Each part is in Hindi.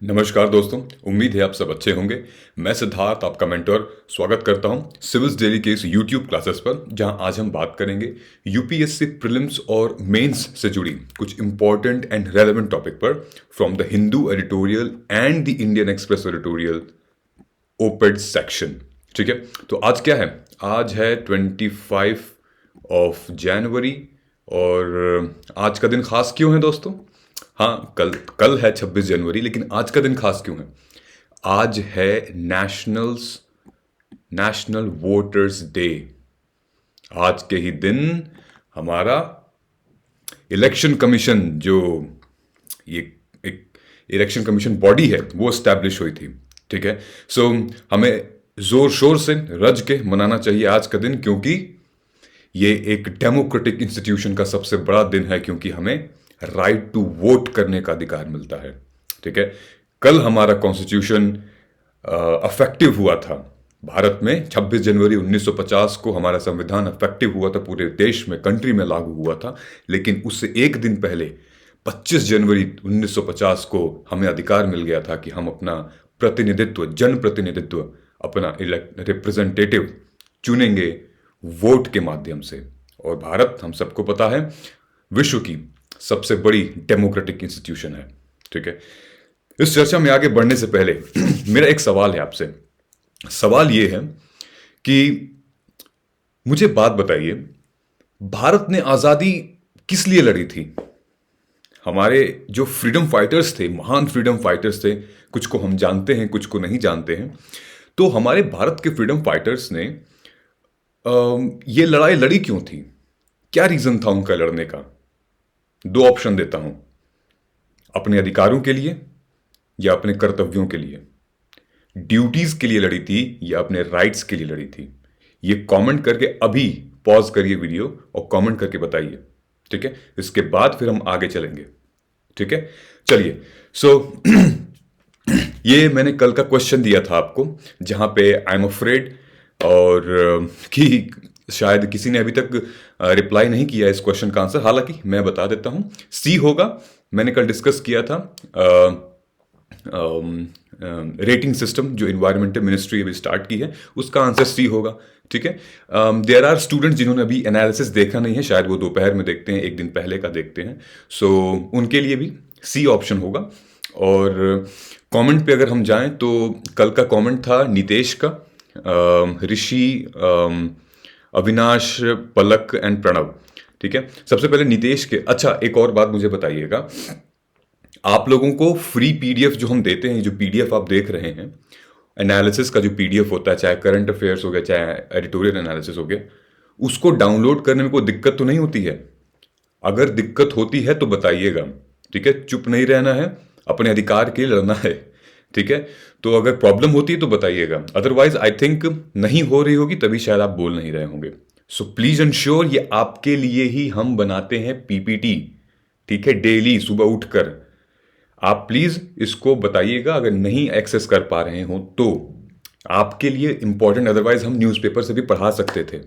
नमस्कार दोस्तों। उम्मीद है आप सब अच्छे होंगे। मैं सिद्धार्थ, आपका मेंटर, स्वागत करता हूं सिविल्स डेली के इस यूट्यूब क्लासेस पर, जहां आज हम बात करेंगे यूपीएससी प्रीलिम्स और मेंस से जुड़ी कुछ इंपॉर्टेंट एंड रेलेवेंट टॉपिक पर from the Hindu editorial and the Indian express editorial op-ed section. ठीक है, तो आज क्या है? आज है 25 जनवरी। और आज का दिन खास क्यों है दोस्तों? हाँ, कल कल है 26 जनवरी, लेकिन आज का दिन खास क्यों है? आज है नेशनल वोटर्स डे। आज के ही दिन हमारा इलेक्शन कमीशन, जो ये एक इलेक्शन कमीशन बॉडी है, वो स्टैब्लिश हुई थी। ठीक है, सो हमें जोर शोर से रज के मनाना चाहिए आज का दिन, क्योंकि ये एक डेमोक्रेटिक इंस्टीट्यूशन का सबसे बड़ा दिन है, क्योंकि हमें राइट टू वोट करने का अधिकार मिलता है। ठीक है, कल हमारा कॉन्स्टिट्यूशन अफेक्टिव हुआ था। भारत में 26 जनवरी 1950 को हमारा संविधान अफेक्टिव हुआ था, पूरे देश में, कंट्री में लागू हुआ था। लेकिन उससे एक दिन पहले 25 जनवरी 1950 को हमें अधिकार मिल गया था कि हम अपना प्रतिनिधित्व, जन प्रतिनिधित्व, अपना रिप्रेजेंटेटिव चुनेंगे वोट के माध्यम से। और भारत, हम सबको पता है, विश्व की सबसे बड़ी डेमोक्रेटिक इंस्टीट्यूशन है। ठीक है, इस चर्चा में आगे बढ़ने से पहले मेरा एक सवाल है आपसे। सवाल ये है कि मुझे बात बताइए, भारत ने आजादी किस लिए लड़ी थी? हमारे जो फ्रीडम फाइटर्स थे, महान फ्रीडम फाइटर्स थे, कुछ को हम जानते हैं, कुछ को नहीं जानते हैं। तो हमारे भारत के फ्रीडम फाइटर्स ने ये लड़ाई लड़ी क्यों थी? क्या रीजन था उनका लड़ने का? दो ऑप्शन देता हूं, अपने अधिकारों के लिए या अपने कर्तव्यों के लिए। ड्यूटीज के लिए लड़ी थी या अपने राइट्स के लिए लड़ी थी? ये कमेंट करके अभी पॉज करिए वीडियो और कमेंट करके बताइए। ठीक है, इसके बाद फिर हम आगे चलेंगे। ठीक है, चलिए। सो ये मैंने कल का क्वेश्चन दिया था आपको, जहां पे आई एम अफ्रेड और कि शायद किसी ने अभी तक रिप्लाई नहीं किया इस क्वेश्चन का आंसर। हालांकि मैं बता देता हूं, सी होगा। मैंने कल डिस्कस किया था रेटिंग सिस्टम जो इन्वायरमेंटल मिनिस्ट्री अभी स्टार्ट की है, उसका आंसर सी होगा। ठीक है, देयर आर स्टूडेंट्स जिन्होंने अभी एनालिसिस देखा नहीं है, शायद वो दोपहर में देखते हैं, एक दिन पहले का देखते हैं। सो उनके लिए भी सी ऑप्शन होगा। और कमेंट पे अगर हम जाएं तो कल का कमेंट था नितेश का, ऋषि, अविनाश, पलक एंड प्रणव। ठीक है, सबसे पहले नितेश के। अच्छा, एक और बात मुझे बताइएगा, आप लोगों को फ्री पीडीएफ जो हम देते हैं, जो पीडीएफ आप देख रहे हैं, एनालिसिस का जो पीडीएफ होता है, चाहे करंट अफेयर्स हो गया, चाहे एडिटोरियल एनालिसिस हो गया, उसको डाउनलोड करने में कोई दिक्कत तो नहीं होती है? अगर दिक्कत होती है तो बताइएगा। ठीक है, चुप नहीं रहना है, अपने अधिकार के लिए लड़ना है। ठीक है, तो अगर प्रॉब्लम होती है तो बताइएगा, अदरवाइज आई थिंक नहीं हो रही होगी, तभी शायद आप बोल नहीं रहे होंगे। सो प्लीज इंश्योर, ये आपके लिए ही हम बनाते हैं पीपीटी। ठीक है, डेली सुबह उठकर आप प्लीज इसको बताइएगा। अगर नहीं एक्सेस कर पा रहे हो तो आपके लिए इंपॉर्टेंट, अदरवाइज हम न्यूज़पेपर से भी पढ़ा सकते थे,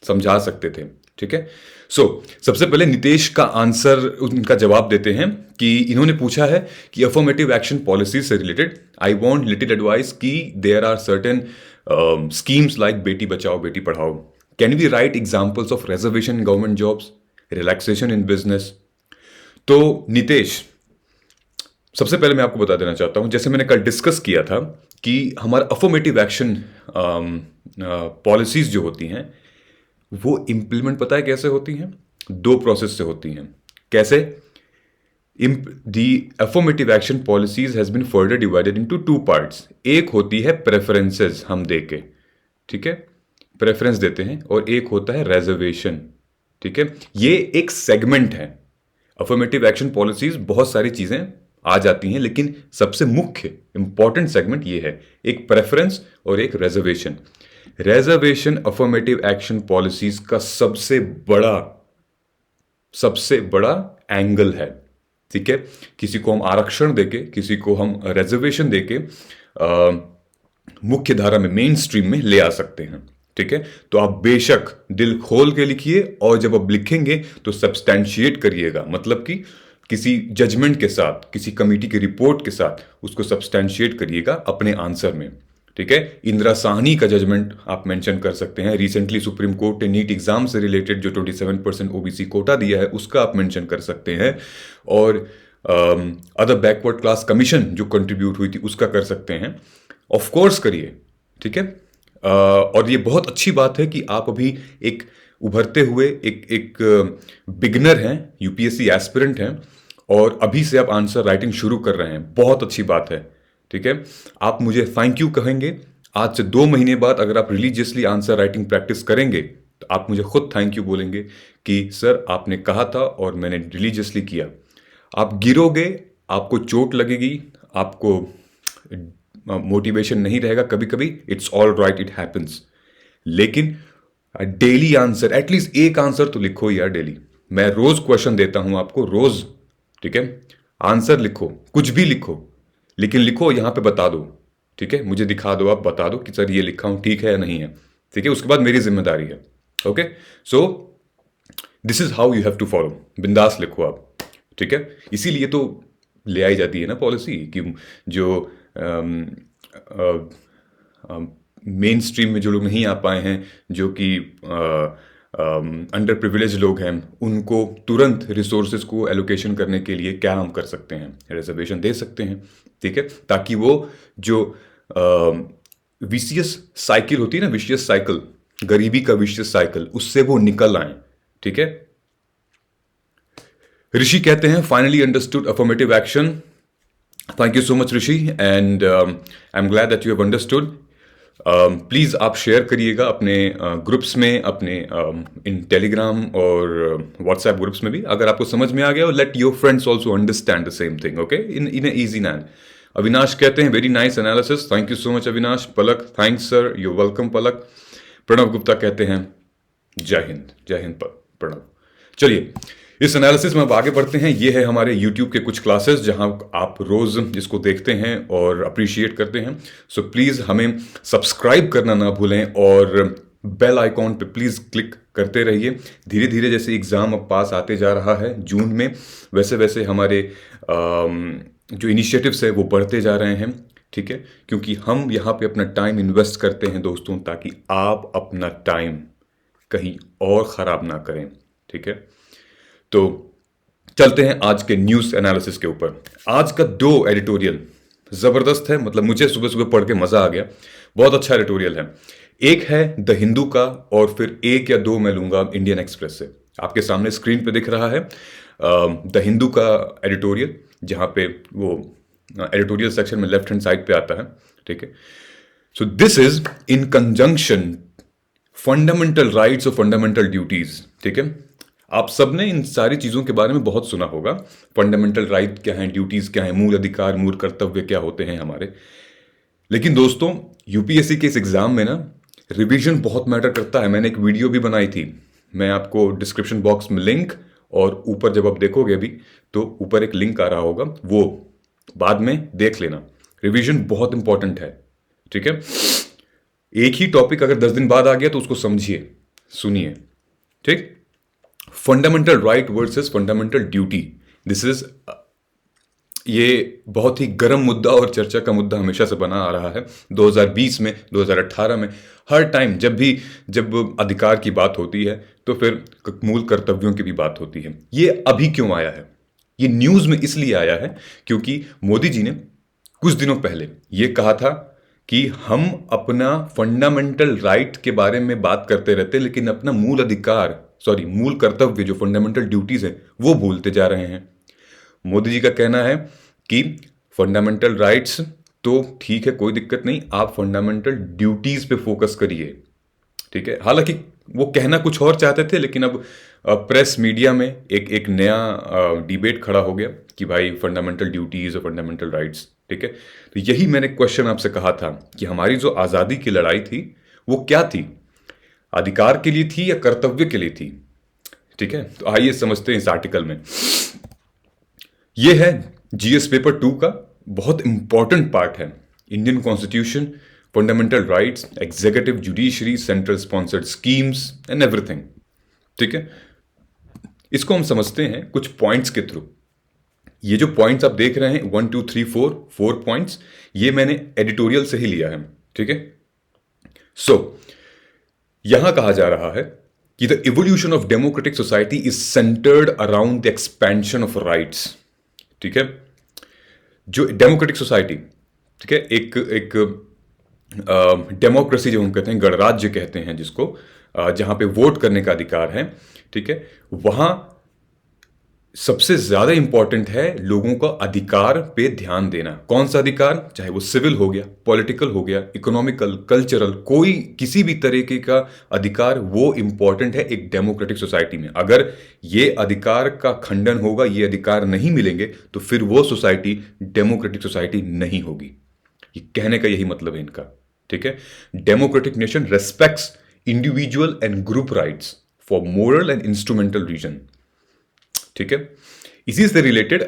समझा सकते थे। ठीक है, सबसे पहले नितेश का आंसर, उनका जवाब देते हैं कि इन्होंने पूछा है कि अफर्मेटिव एक्शन पॉलिसी से related I want little advice कि there are certain schemes like बेटी बचाओ बेटी पढ़ाओ, can we write examples of reservation in government jobs, relaxation in business. तो नितेश, सबसे पहले मैं आपको बता देना चाहता हूं, जैसे मैंने कल डिस्कस किया था कि हमारा अफर्मेटिव एक्शन पॉलिसीज जो होती हैं, वो इंप्लीमेंट पता है कैसे होती हैं? दो प्रोसेस से होती हैं। कैसे? The affirmative action policies has been further divided into two parts. एक होती है प्रेफरेंसेस, हम देके, ठीक है, प्रेफरेंस देते हैं, और एक होता है रिजर्वेशन। ठीक है, ये एक सेगमेंट है। अफर्मेटिव एक्शन पॉलिसीज बहुत सारी चीजें आ जाती हैं, लेकिन सबसे मुख्य इंपॉर्टेंट सेगमेंट ये है, एक प्रेफरेंस और एक reservation. Reservation affirmative action policies का सबसे बड़ा एंगल है। ठीक है, किसी को हम आरक्षण देके, किसी को हम रिजर्वेशन देके मुख्य धारा में, मेन स्ट्रीम में ले आ सकते हैं। ठीक है, तो आप बेशक दिल खोल के लिखिए, और जब आप लिखेंगे तो सब्सटैंशिएट करिएगा, मतलब कि किसी जजमेंट के साथ, किसी कमेटी की रिपोर्ट के साथ उसको सब्सटैंशिएट करिएगा अपने आंसर में। ठीक है, इंदिरा साहनी का जजमेंट आप मेंशन कर सकते हैं। रिसेंटली सुप्रीम कोर्ट ने नीट एग्जाम से रिलेटेड जो 27% ओबीसी कोटा दिया है उसका आप मेंशन कर सकते हैं। और अदर बैकवर्ड क्लास कमीशन जो कंट्रीब्यूट हुई थी उसका कर सकते हैं। ऑफ कोर्स करिए। ठीक है, और ये बहुत अच्छी बात है कि आप अभी एक उभरते हुए एक बिगनर हैं, यूपीएससी एस्पिरेंट हैं, और अभी से आप आंसर राइटिंग शुरू कर रहे हैं। बहुत अच्छी बात है। ठीक है, आप मुझे थैंक यू कहेंगे। आज से 2 महीने बाद अगर आप रिलीजियसली आंसर राइटिंग प्रैक्टिस करेंगे तो आप मुझे खुद थैंक यू बोलेंगे कि सर आपने कहा था और मैंने रिलीजियसली किया। आप गिरोगे, आपको चोट लगेगी, आपको मोटिवेशन नहीं रहेगा कभी कभी, it's all right, it happens. लेकिन डेली आंसर, एटलीस्ट एक आंसर तो लिखो यार डेली। मैं रोज क्वेश्चन देता हूं आपको, रोज। ठीक है, आंसर लिखो, कुछ भी लिखो, लेकिन लिखो यहां पे बता दो। ठीक है, मुझे दिखा दो, आप बता दो कि सर ये लिखा हूं ठीक है या नहीं है। ठीक है, उसके बाद मेरी जिम्मेदारी है। Okay, so this is how you have to follow. बिंदास लिखो आप। ठीक है, इसीलिए तो ले आई जाती है ना पॉलिसी कि जो मेन स्ट्रीम में जो लोग नहीं आ पाए हैं, जो कि अंडर प्रिविलेज लोग हैं, उनको तुरंत रिसोर्सेज को एलोकेशन करने के लिए क्या हम कर सकते हैं, रिजर्वेशन दे सकते हैं। ठीक है, ताकि वो जो विशियस साइकिल होती है ना, विशियस साइकिल, गरीबी का विशियस साइकिल, उससे वो निकल आए। ठीक है, ऋषि कहते हैं finally understood affirmative action. Thank you so much Rishi, and I am glad that you have understood. Please आप शेयर करिएगा अपने ग्रुप्स में, अपने इन टेलीग्राम और व्हाट्सएप ग्रुप्स में भी, अगर आपको समझ में आ गया। और let your friends also understand the same thing, okay, in easy man. Avinash कहते हैं very nice analysis, thank you so much Avinash. Palak, thanks sir, you welcome पलक। प्रणव गुप्ता कहते हैं जय हिंद, जय हिंद प्रणव। चलिए, इस एनालिसिस में अब आगे बढ़ते हैं। ये है हमारे YouTube के कुछ क्लासेस जहां आप रोज इसको देखते हैं और अप्रिशिएट करते हैं। सो प्लीज हमें सब्सक्राइब करना ना भूलें और बेल आइकॉन पे प्लीज क्लिक करते रहिए। धीरे धीरे जैसे एग्जाम अब पास आते जा रहा है जून में, वैसे वैसे हमारे जो इनिशिएटिव्स है वो बढ़ते जा रहे हैं। ठीक है, क्योंकि हम यहाँ पे अपना टाइम इन्वेस्ट करते हैं दोस्तों, ताकि आप अपना टाइम कहीं और ख़राब ना करें। ठीक है, तो चलते हैं आज के न्यूज़ एनालिसिस के ऊपर। आज का 2 एडिटोरियल ज़बरदस्त है, मतलब मुझे सुबह सुबह पढ़ के मज़ा आ गया। बहुत अच्छा एडिटोरियल है। एक है द हिंदू का, और फिर 1 या 2 मैं लूँगा इंडियन एक्सप्रेस से। आपके सामने स्क्रीन पे दिख रहा है द हिंदू का एडिटोरियल, जहाँ पे वो एडिटोरियल सेक्शन में लेफ्ट हैंड साइड पे आता है। ठीक है, सो this is in conjunction fundamental rights और फंडामेंटल ड्यूटीज। ठीक है, आप सबने इन सारी चीज़ों के बारे में बहुत सुना होगा। फंडामेंटल राइट क्या है, ड्यूटीज़ क्या है, मूल अधिकार, मूल कर्तव्य क्या होते हैं हमारे। लेकिन दोस्तों, यूपीएससी के इस एग्ज़ाम में ना रिवीजन बहुत मैटर करता है। मैंने एक वीडियो भी बनाई थी, मैं आपको डिस्क्रिप्शन बॉक्स में लिंक, और ऊपर जब आप देखोगे अभी तो ऊपर एक लिंक आ रहा होगा, वो बाद में देख लेना। रिवीजन बहुत इंपॉर्टेंट है। ठीक है, एक ही टॉपिक अगर 10 दिन बाद आ गया तो उसको समझिए, सुनिए। ठीक, fundamental right versus fundamental duty, this is, ये बहुत ही गर्म मुद्दा और चर्चा का मुद्दा हमेशा से बना आ रहा है। 2020 में, 2018 में, हर टाइम जब अधिकार की बात होती है तो फिर मूल कर्तव्यों की भी बात होती है। ये अभी क्यों आया है? ये न्यूज़ में इसलिए आया है क्योंकि मोदी जी ने कुछ दिनों पहले ये कहा था कि हम अपना फंडामेंटल राइट के बारे में बात करते रहते हैं, लेकिन अपना मूल अधिकार, मूल कर्तव्य जो फंडामेंटल ड्यूटीज है वो भूलते जा रहे हैं। मोदी जी का कहना है कि फंडामेंटल राइट्स तो ठीक है, कोई दिक्कत नहीं, आप फंडामेंटल ड्यूटीज पे फोकस करिए। ठीक है, हालांकि वो कहना कुछ और चाहते थे, लेकिन अब प्रेस मीडिया में एक नया डिबेट खड़ा हो गया कि भाई फंडामेंटल ड्यूटीज और फंडामेंटल राइट्स। ठीक है, तो यही मैंने क्वेश्चन आपसे कहा था कि हमारी जो आज़ादी की लड़ाई थी वो क्या थी, अधिकार के लिए थी या कर्तव्य के लिए थी? ठीक है, तो आइए समझते हैं इस आर्टिकल में। यह है जीएस पेपर 2 का बहुत इंपॉर्टेंट पार्ट है। Indian constitution, fundamental rights, executive, judiciary, central sponsored schemes and everything. ठीक है, इसको हम समझते हैं कुछ पॉइंट्स के थ्रू। ये जो पॉइंट्स आप देख रहे हैं 1 2 3 4 पॉइंट्स, ये मैंने एडिटोरियल से ही लिया है, ठीक है। सो यहां कहा जा रहा है कि the evolution of democratic society is centred around the expansion of rights, ठीक है। जो डेमोक्रेटिक सोसाइटी, ठीक है, एक डेमोक्रेसी जो हम कहते हैं, गणराज्य कहते हैं जिसको, जहां पे वोट करने का अधिकार है, ठीक है, वहां सबसे ज्यादा इंपॉर्टेंट है लोगों का अधिकार पे ध्यान देना। कौन सा अधिकार? चाहे वो सिविल हो गया, पॉलिटिकल हो गया, इकोनॉमिकल, कल्चरल, कोई किसी भी तरीके का अधिकार, वो इंपॉर्टेंट है एक डेमोक्रेटिक सोसाइटी में। अगर ये अधिकार का खंडन होगा, ये अधिकार नहीं मिलेंगे, तो फिर वो सोसाइटी डेमोक्रेटिक सोसाइटी नहीं होगी। ये कहने का यही मतलब है इनका, ठीक है। Democratic nation respects individual and group rights for moral and instrumental reason, ठीक है। इसी से रिलेटेड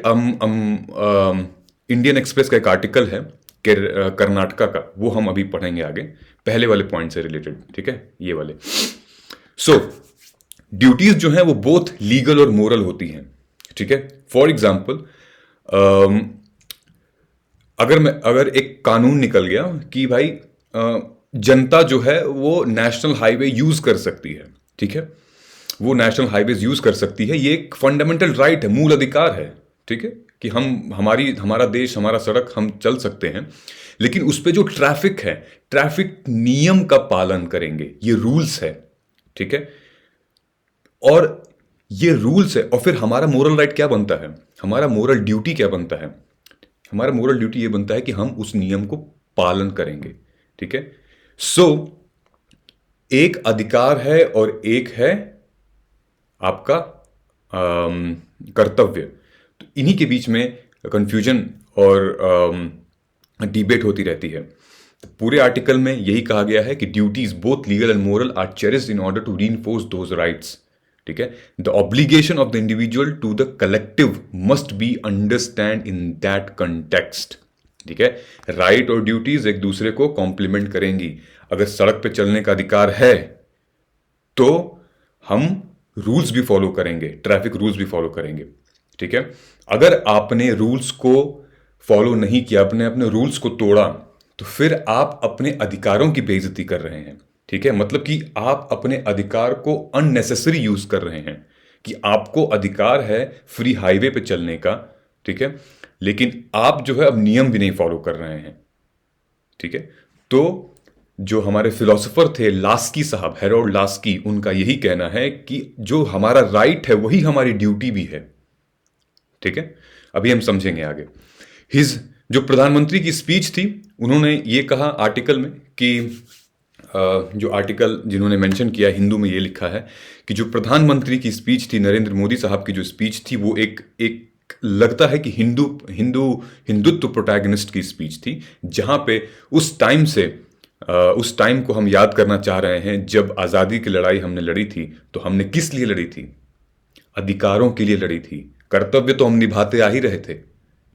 इंडियन एक्सप्रेस का एक आर्टिकल है कर्नाटका का, वो हम अभी पढ़ेंगे आगे, पहले वाले पॉइंट से रिलेटेड, ठीक है, ये वाले। सो ड्यूटीज जो हैं वो बोथ लीगल और मोरल होती हैं, ठीक है। फॉर एग्जाम्पल, अगर एक कानून निकल गया कि भाई जनता जो है वो नेशनल हाईवे यूज कर सकती है, ठीक है, वो नेशनल हाईवेज यूज कर सकती है, ये एक फंडामेंटल राइट है, मूल अधिकार है, ठीक है, कि हमारा देश, हमारा सड़क, हम चल सकते हैं, लेकिन उस पे जो ट्रैफिक है, ट्रैफिक नियम का पालन करेंगे, ये रूल्स है, ठीक है। और ये रूल्स है, और फिर हमारा मोरल राइट क्या बनता है, हमारा मोरल ड्यूटी क्या बनता है? हमारा मोरल ड्यूटी ये बनता है कि हम उस नियम को पालन करेंगे, ठीक है। सो एक अधिकार है और एक है आपका कर्तव्य। तो इन्हीं के बीच में कंफ्यूजन और डिबेट होती रहती है। तो पूरे आर्टिकल में यही कहा गया है कि duties both legal and moral are cherished in order to reinforce those rights, ठीक है। The obligation of the individual to the collective must be understand in that context, ठीक है। राइट और ड्यूटीज एक दूसरे को कॉम्प्लीमेंट करेंगी। अगर सड़क पे चलने का अधिकार है तो हम रूल्स भी फॉलो करेंगे, ट्रैफिक रूल्स भी फॉलो करेंगे, ठीक है। अगर आपने रूल्स को फॉलो नहीं किया, आपने अपने रूल्स को तोड़ा, तो फिर आप अपने अधिकारों की बेइज्जती कर रहे हैं, ठीक है। मतलब कि आप अपने अधिकार को अननेसेसरी यूज कर रहे हैं, कि आपको अधिकार है फ्री हाईवे पे चलने का, ठीक है, लेकिन आप जो है अब नियम भी नहीं फॉलो कर रहे हैं, ठीक है। तो जो हमारे फिलोसोफर थे लास्की साहब, हेरोल्ड लास्की, उनका यही कहना है कि जो हमारा राइट है वही हमारी ड्यूटी भी है, ठीक है। अभी हम समझेंगे आगे। जो प्रधानमंत्री की स्पीच थी, उन्होंने ये कहा आर्टिकल में कि जो आर्टिकल जिन्होंने मेंशन किया, हिंदू में ये लिखा है कि जो प्रधानमंत्री की स्पीच थी, नरेंद्र मोदी साहब की जो स्पीच थी, वो एक लगता है कि हिंदुत्व प्रोटैगनिस्ट की स्पीच थी, जहां पे उस टाइम को हम याद करना चाह रहे हैं जब आज़ादी की लड़ाई हमने लड़ी थी। तो हमने किस लिए लड़ी थी? अधिकारों के लिए लड़ी थी। कर्तव्य तो हम निभाते आ ही रहे थे,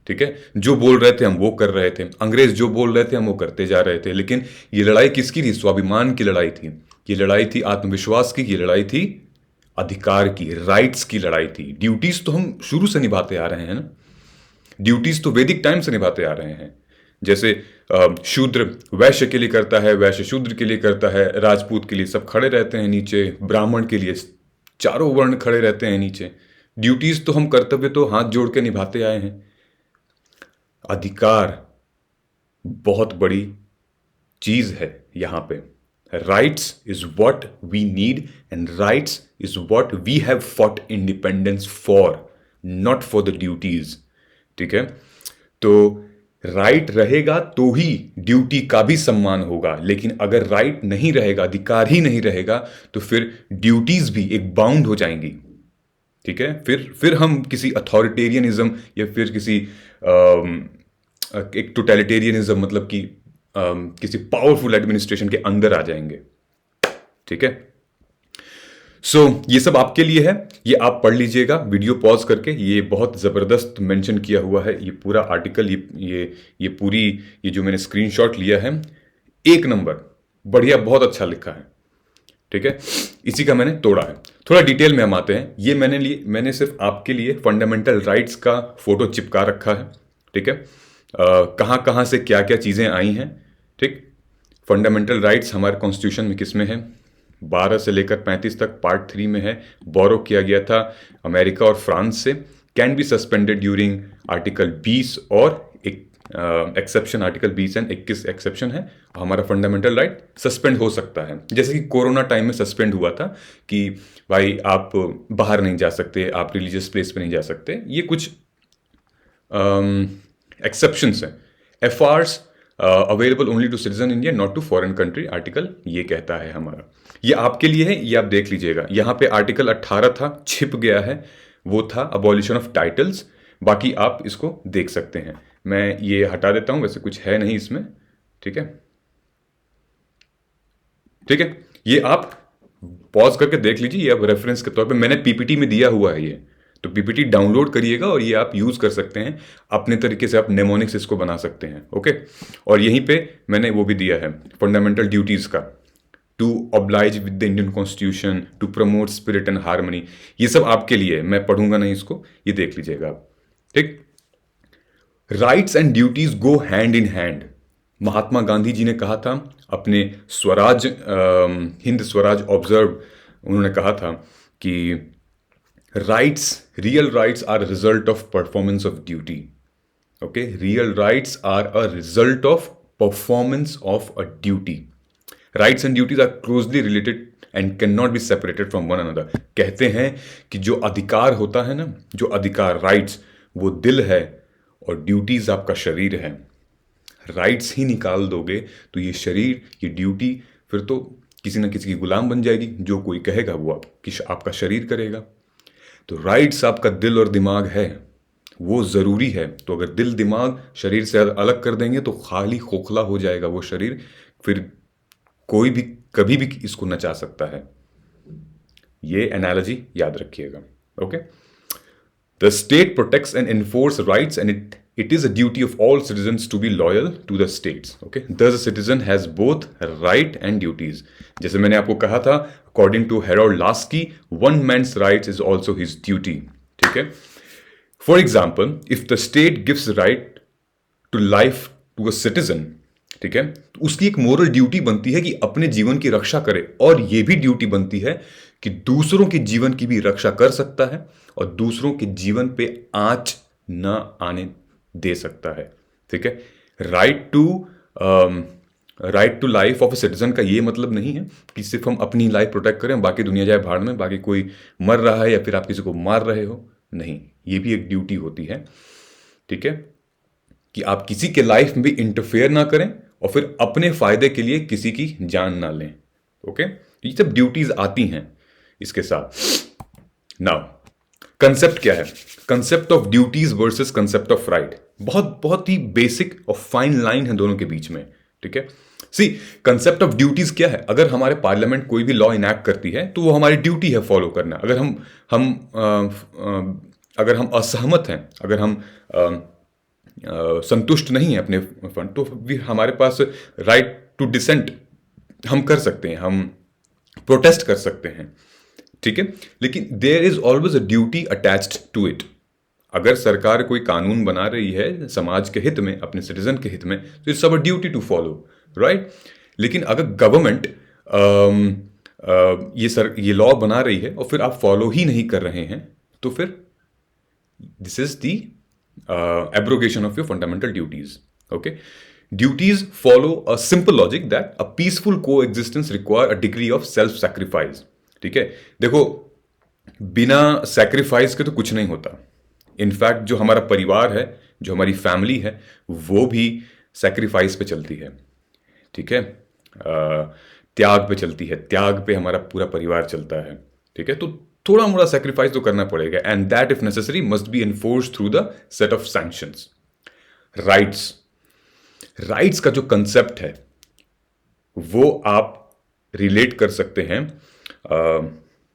ठीक है। जो बोल रहे थे हम वो कर रहे थे, अंग्रेज जो बोल रहे थे हम वो करते जा रहे थे। लेकिन ये लड़ाई किसकी थी? स्वाभिमान की लड़ाई थी, ये लड़ाई थी आत्मविश्वास की, ये लड़ाई थी अधिकार की, राइट्स की लड़ाई थी। ड्यूटीज तो हम शुरू से निभाते आ रहे हैं ना, ड्यूटीज तो वैदिक टाइम से निभाते आ रहे हैं। जैसे शूद्र वैश्य के लिए करता है, वैश्य शूद्र के लिए करता है, राजपूत के लिए सब खड़े रहते हैं नीचे, ब्राह्मण के लिए चारों वर्ण खड़े रहते हैं नीचे। ड्यूटीज तो हम, कर्तव्य तो हाथ जोड़ के निभाते आए हैं। अधिकार बहुत बड़ी चीज है यहां पे। Rights is what we need and rights is what we have fought independence for, not for the duties, ठीक है। तो राइट रहेगा तो ही ड्यूटी का भी सम्मान होगा, लेकिन अगर राइट नहीं रहेगा, अधिकार ही नहीं रहेगा, तो फिर ड्यूटीज भी एक बाउंड हो जाएंगी, ठीक है। फिर हम किसी अथॉरिटेरियनिज्म या फिर किसी एक टोटलिटेरियनिज्म, मतलब कि किसी पावरफुल एडमिनिस्ट्रेशन के अंदर आ जाएंगे, ठीक है। सो ये सब आपके लिए है, ये आप पढ़ लीजिएगा वीडियो पॉज करके। ये बहुत ज़बरदस्त मेंशन किया हुआ है ये पूरा आर्टिकल, ये पूरी, ये जो मैंने स्क्रीनशॉट लिया है, एक नंबर बढ़िया, बहुत अच्छा लिखा है, ठीक है, इसी का मैंने तोड़ा है। थोड़ा डिटेल में हम आते हैं। ये मैंने सिर्फ आपके लिए फंडामेंटल राइट्स का फोटो चिपका रखा है, ठीक है। कहाँ कहाँ से क्या क्या चीज़ें आई हैं, ठीक। फंडामेंटल राइट्स हमारे कॉन्स्टिट्यूशन में किस में है, 12 से लेकर 35 तक पार्ट 3 में है। बोरो किया गया था अमेरिका और फ्रांस से। Can be suspended during article 20 और एक एक्सेप्शन आर्टिकल 20 एंड 21 एक्सेप्शन है। हमारा फंडामेंटल राइट सस्पेंड हो सकता है, जैसे कि कोरोना टाइम में सस्पेंड हुआ था कि भाई आप बाहर नहीं जा सकते, आप रिलीजियस प्लेस पे नहीं जा सकते। ये कुछ एक्सेप्शंस हैं। FRs available only to citizen India not to foreign country, article ये कहता है हमारा। ये आपके लिए है, ये आप देख लीजिएगा। यहाँ पे आर्टिकल 18 था, छिप गया है, वो था अबॉलिशन ऑफ टाइटल्स। बाकी आप इसको देख सकते हैं। मैं ये हटा देता हूं, वैसे कुछ है नहीं इसमें, ठीक है। ठीक है, ये आप पॉज करके देख लीजिए। ये आप रेफरेंस के तौर पे मैंने पीपीटी में दिया हुआ है ये, तो पीपीटी डाउनलोड करिएगा और ये आप यूज कर सकते हैं अपने तरीके से। आप नेमोनिक्स इसको बना सकते हैं, ओके। और यहीं पे मैंने वो भी दिया है फंडामेंटल ड्यूटीज का, to oblige with the Indian constitution, to promote spirit and harmony. ये सब आपके लिए, मैं पढ़ूंगा नहीं इसको, ये देख लीजिएगा आप, ठीक। Rights and duties go hand in hand. Mahatma Gandhi ji ने कहा था अपने स्वराज हिंद स्वराज ऑब्जर्व, उन्होंने कहा था कि rights, real rights are result of performance of duty, okay. Real rights are a result of performance of a duty. Rights and duties are closely related and can not be separated from one another. कहते हैं कि जो अधिकार होता है ना, जो अधिकार, राइट्स, वो दिल है और ड्यूटीज आपका शरीर है। राइट्स ही निकाल दोगे तो ये शरीर, ये ड्यूटी फिर तो किसी ना किसी की गुलाम बन जाएगी। जो कोई कहेगा वो आपका शरीर करेगा। तो राइट्स आपका दिल और दिमाग है, वो ज़रूरी है। तो अगर दिल दिमाग शरीर से अलग कर देंगे तो खाली खोखला हो जाएगा वो शरीर, फिर कोई भी कभी भी इसको नचा सकता है। ये एनालॉजी याद रखिएगा, okay. The state protects and enforce rights and it is a duty of all citizens to be loyal to the states, okay. Thus a citizen has both right and duties. जैसे मैंने आपको कहा था, according to Harold Lasky, one man's rights is also his duty, ठीक है। For example, if the state gives right to life to a citizen, ठीक है, तो उसकी एक मोरल ड्यूटी बनती है कि अपने जीवन की रक्षा करे, और ये भी ड्यूटी बनती है कि दूसरों के जीवन की भी रक्षा कर सकता है और दूसरों के जीवन पे आंच न आने दे सकता है, ठीक है। Right to life of a citizen का ये मतलब नहीं है कि सिर्फ हम अपनी लाइफ प्रोटेक्ट करें, बाकी दुनिया जाए भाड़ में, बाकी कोई मर रहा है या फिर आप किसी को मार रहे हो, नहीं। ये भी एक ड्यूटी होती है, ठीक है, कि आप किसी के लाइफ में भी इंटरफेयर ना करें और फिर अपने फायदे के लिए किसी की जान ना लें, ओके। ये सब ड्यूटीज आती हैं इसके साथ। नाउ कंसेप्ट क्या है? Concept of duties versus concept of right. बहुत ही बेसिक और फाइन लाइन है दोनों के बीच में, ठीक है। सी, कंसेप्ट ऑफ ड्यूटीज क्या है? अगर हमारे पार्लियामेंट कोई भी लॉ इनैक्ट करती है तो वो हमारी ड्यूटी है फॉलो करना। अगर हम असहमत हैं, अगर हम संतुष्ट नहीं है अपने फंड, तो भी हमारे पास राइट टू डिसेंट हम कर सकते हैं, हम प्रोटेस्ट कर सकते हैं, ठीक है। लेकिन there is always a duty attached to it. अगर सरकार कोई कानून बना रही है समाज के हित में, अपने सिटीजन के हित में, तो it's our duty to follow, right. लेकिन अगर गवर्नमेंट ये लॉ बना रही है और फिर आप फॉलो ही नहीं कर रहे हैं, तो फिर this is the abrogation of your fundamental duties, okay. Duties follow a simple logic that a peaceful coexistence require a degree of self sacrifice, ठीक है। देखो, बिना सैक्रिफाइस के तो कुछ नहीं होता। इनफैक्ट जो हमारा परिवार है, जो हमारी फैमिली है, वो भी सैक्रिफाइस पे चलती है, ठीक है। त्याग पे चलती है, त्याग पे हमारा पूरा परिवार चलता है, ठीक है। तो थोड़ा मोड़ा सैक्रिफाइस तो करना पड़ेगा, and that if necessary must be enforced through the set of sanctions. Rights का जो कंसेप्ट है वो आप रिलेट कर सकते हैं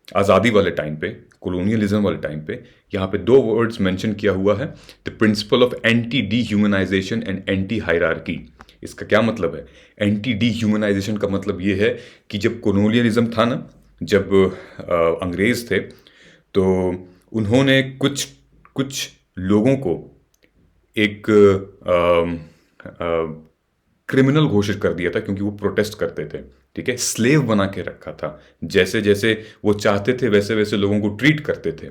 आज़ादी वाले टाइम पे, कोलोनियलिज्म वाले टाइम पे। यहाँ पे दो वर्ड्स मेंशन किया हुआ है, the principle of anti dehumanisation and anti hierarchy. इसका क्या मतलब है? एंटी डीह्यूमनाइजेशन का मतलब ये है कि जब कॉलोनियलिज्म था ना, जब अंग्रेज थे, तो उन्होंने कुछ कुछ लोगों को एक क्रिमिनल घोषित कर दिया था क्योंकि वो प्रोटेस्ट करते थे, ठीक है, स्लेव बना के रखा था, जैसे जैसे वो चाहते थे वैसे वैसे लोगों को ट्रीट करते थे।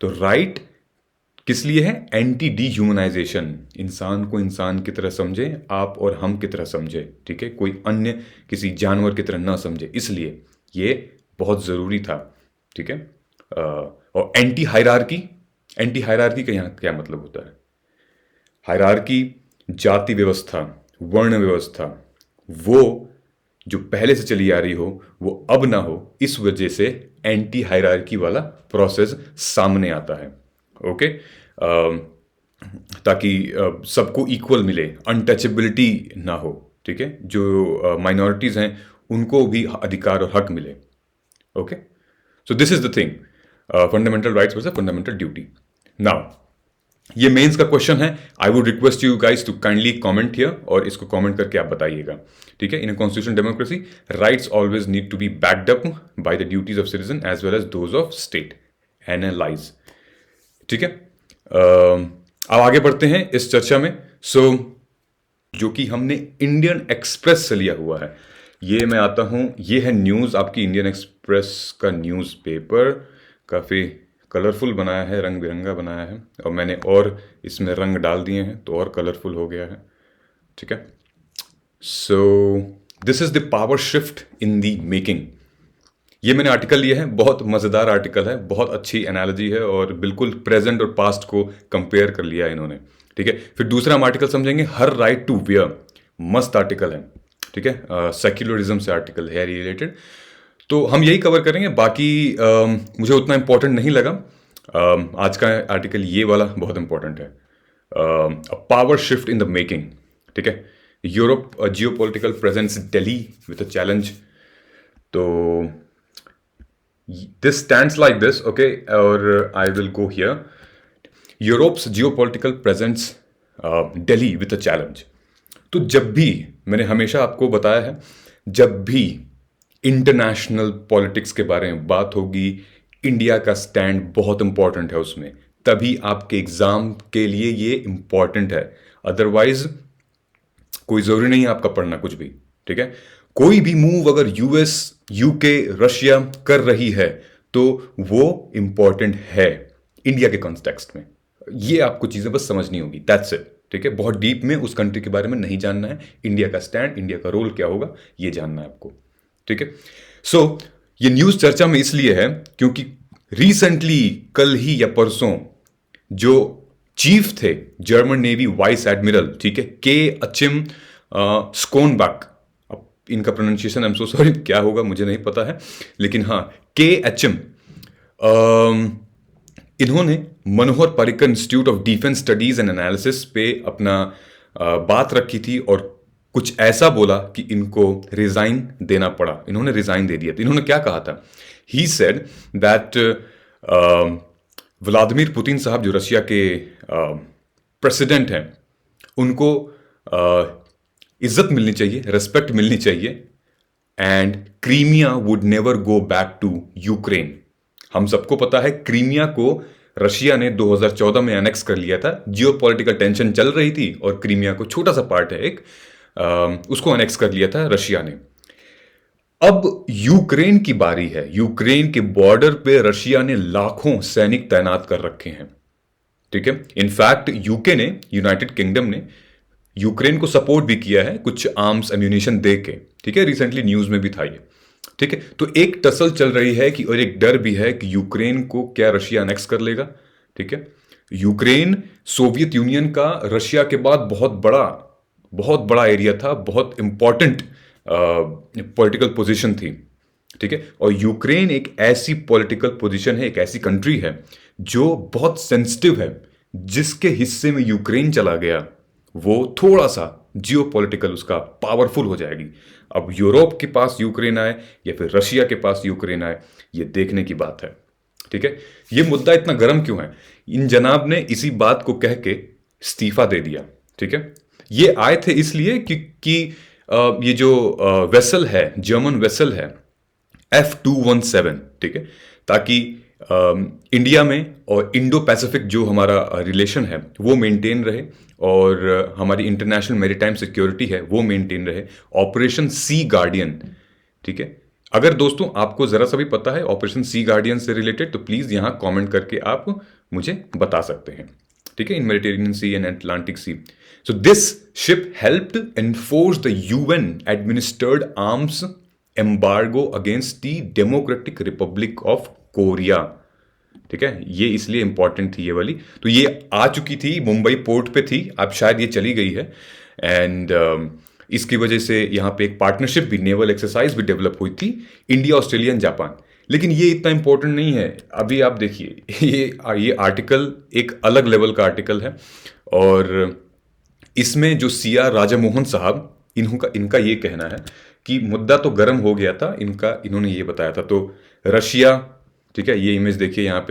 तो राइट किस लिए है? एंटी डीह्यूमनाइजेशन, इंसान को इंसान की तरह समझे, आप और हम की तरह समझे, ठीक है, कोई अन्य किसी जानवर की तरह ना समझे, इसलिए ये बहुत ज़रूरी था, ठीक है। और एंटी हायरार्की, एंटी हायरार्की का यहाँ क्या मतलब होता है? हायरार्की जाति व्यवस्था, वर्ण व्यवस्था, वो जो पहले से चली आ रही हो वो अब ना हो, इस वजह से एंटी हायरार्की वाला प्रोसेस सामने आता है। ओके, ताकि सबको इक्वल मिले, अनटचेबिलिटी ना हो, ठीक है, जो माइनॉरिटीज़ हैं उनको भी अधिकार और हक मिले। Okay, so this is the thing, fundamental rights versus fundamental duty. Now ये मेंस का क्वेश्चन है, I would request you guys to kindly comment here, और इसको कमेंट करके आप बताइएगा, ठीक है। In a constitution democracy rights always need to be backed up by the duties of citizen as well as those of state. Analyse, ठीक है। अब आगे बढ़ते हैं इस चर्चा में। जो कि हमने इंडियन एक्सप्रेस से लिया हुआ है, ये मैं आता हूं, ये है न्यूज़ आपकी इंडियन एक्सप्रेस का न्यूज़पेपर, काफ़ी कलरफुल बनाया है, रंग बिरंगा बनाया है, और मैंने और इसमें रंग डाल दिए हैं तो और कलरफुल हो गया है, ठीक है। सो this is the power shift in the making. ये मैंने आर्टिकल लिया है, बहुत मज़ेदार आर्टिकल है, बहुत अच्छी एनालॉजी है, और बिल्कुल प्रेजेंट और पास्ट को कंपेयर कर लिया है इन्होंने, ठीक है। फिर दूसरा हम आर्टिकल समझेंगे, हर राइट टू वेयर, मस्त आर्टिकल है, ठीक है, सेक्युलरिज्म से आर्टिकल है रिलेटेड, तो हम यही कवर करेंगे। बाकी मुझे उतना इंपॉर्टेंट नहीं लगा। आज का आर्टिकल ये वाला बहुत इंपॉर्टेंट है, power shift in the making, ठीक है। Europe geopolitical presence Delhi with a challenge. तो this stands like this, okay, और I will go here. Europe's geopolitical presence Delhi with a challenge. तो जब भी, मैंने हमेशा आपको बताया है, जब भी इंटरनेशनल पॉलिटिक्स के बारे में बात होगी, इंडिया का स्टैंड बहुत इंपॉर्टेंट है उसमें, तभी आपके एग्जाम के लिए ये इंपॉर्टेंट है। अदरवाइज कोई जरूरी नहीं है आपका पढ़ना कुछ भी, ठीक है। कोई भी मूव अगर यूएस, यूके, रशिया कर रही है तो वो इंपॉर्टेंट है इंडिया के कॉन्टेक्स्ट में। ये आपको चीजें बस समझनी होगी, दैट्स इट, ठीक है। बहुत डीप में उस कंट्री के बारे में नहीं जानना है, इंडिया का स्टैंड, इंडिया का रोल क्या होगा, ये जानना है आपको, ठीक है। सो ये न्यूज चर्चा में इसलिए है क्योंकि रिसेंटली, कल ही या परसों, जो चीफ थे जर्मन नेवी वाइस एडमिरल, ठीक है, के अचिम स्कोनबैक, अब इनका pronunciation I am so sorry क्या होगा मुझे नहीं पता है, लेकिन हाँ, के अचिम, इन्होंने Manohar Parrikar Institute of Defence Studies and Analysis पे अपना बात रखी थी, और कुछ ऐसा बोला कि इनको रिजाइन देना पड़ा। इन्होंने रिजाइन दे दिया था। इन्होंने क्या कहा था? He said that Vladimir Putin साहब, जो रशिया के प्रेसिडेंट हैं, उनको इज्जत मिलनी चाहिए, रेस्पेक्ट मिलनी चाहिए, and Crimea would never go back to Ukraine. हम सबको पता है क्रीमिया को रशिया ने 2014 में एनेक्स कर लिया था। जियो पॉलिटिकल टेंशन चल रही थी और क्रीमिया को, छोटा सा पार्ट है एक, उसको एनेक्स कर लिया था रशिया ने। अब यूक्रेन की बारी है। यूक्रेन के बॉर्डर पे रशिया ने लाखों सैनिक तैनात कर रखे हैं, ठीक है। इनफैक्ट यूके ने, यूनाइटेड किंगडम ने यूक्रेन को सपोर्ट भी किया है कुछ आर्म्स एम्यूनिशन दे के, ठीक है। रिसेंटली न्यूज में भी था ये, ठीक है। तो एक टसल चल रही है कि, और एक डर भी है कि यूक्रेन को क्या रशिया अनेक्स कर लेगा, ठीक है। यूक्रेन सोवियत यूनियन का रशिया के बाद बहुत बड़ा एरिया था, बहुत इंपॉर्टेंट पॉलिटिकल पोजीशन थी, ठीक है। और यूक्रेन एक ऐसी पॉलिटिकल पोजीशन है, एक ऐसी कंट्री है जो बहुत सेंसिटिव है। जिसके हिस्से में यूक्रेन चला गया वो थोड़ा सा जियोपॉलिटिकल उसका पावरफुल हो जाएगी। अब यूरोप के पास यूक्रेन आए या फिर रशिया के पास यूक्रेन आए, ये देखने की बात है, ठीक है। ये मुद्दा इतना गर्म क्यों है? इन जनाब ने इसी बात को कह के इस्तीफा दे दिया, ठीक है। ये आए थे इसलिए कि ये जो वेसल है, जर्मन वेसल है F217, ठीक है, ताकि इंडिया में और इंडो पैसिफिक जो हमारा रिलेशन है वो मेंटेन रहे, और हमारी इंटरनेशनल मैरीटाइम सिक्योरिटी है वो मेंटेन रहे। ऑपरेशन सी गार्डियन, ठीक है। अगर दोस्तों आपको जरा सा भी पता है ऑपरेशन सी गार्डियन से रिलेटेड, तो प्लीज यहां कमेंट करके आप मुझे बता सकते हैं, ठीक है, in Mediterranean sea and Atlantic sea. So this ship helped enforce the UN administered arms embargo against the Democratic Republic of Korea, ठीक है। ये इसलिए इंपॉर्टेंट थी ये वाली। तो ये आ चुकी थी, मुंबई पोर्ट पे थी, अब शायद ये चली गई है। एंड इसकी वजह से यहाँ पे एक पार्टनरशिप भी, नेवल एक्सरसाइज भी डेवलप हुई थी, इंडिया, ऑस्ट्रेलिया एंड जापान। लेकिन ये इतना इंपॉर्टेंट नहीं है। अभी आप देखिए ये आर्टिकल एक अलग लेवल का आर्टिकल है, और इसमें जो सीआर राजामोहन साहब, इनका ये कहना है कि मुद्दा तो गर्म हो गया था, इन्होंने ये बताया था। तो रशिया, ठीक है, ये इमेज देखिए यहाँ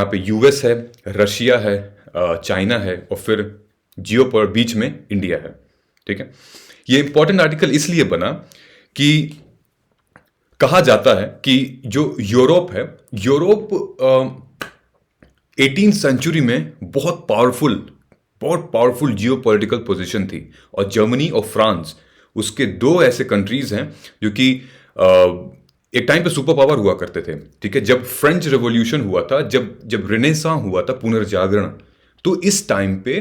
पे यूएस है, रशिया है, चाइना है, और फिर जियो पर बीच में इंडिया है, ठीक है। ये इंपॉर्टेंट आर्टिकल इसलिए बना कि कहा जाता है कि जो यूरोप है, यूरोप 18th सेंचुरी में बहुत पावरफुल जियो पॉलिटिकल पोजिशन थी, और जर्मनी और फ्रांस उसके दो ऐसे कंट्रीज हैं जो कि एक टाइम पे सुपर पावर हुआ करते थे, ठीक है। जब फ्रेंच रेवोल्यूशन हुआ था, जब रेनेसां हुआ था, पुनर्जागरण, तो इस टाइम पे